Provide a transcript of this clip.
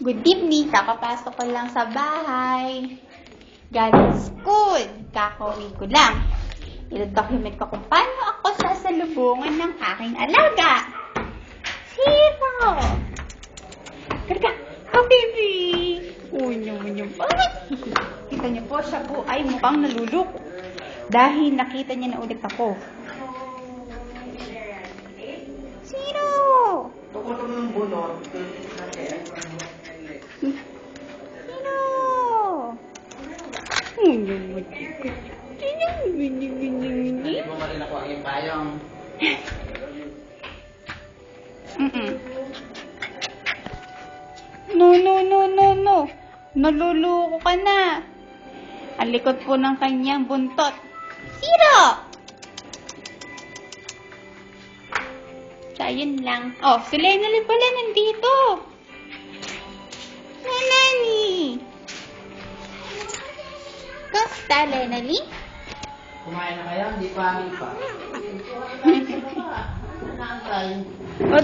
Good evening. Kakapasok ko lang sa bahay. Galing school. Kakauwi ko lang. I-document ko kung paano ako sasalubungan ng aking alaga. Zero! Karga! Oh, baby! Uy, nyum. Kita niyo po, siya po ay mukhang naluloko. Dahil nakita niya na ulit ako. Zero! Tukot ng bunot. Zero! Hindi mo marin ako ang ipayong. No. Naluluko ka na. Ang likod po ng kanyang buntot. Zero! So, ayun lang. Oh, si Lenali pala nandito. Lenali! Kamusta, Lenali? Kumain na kayo? Hindi pa. Nantay. O,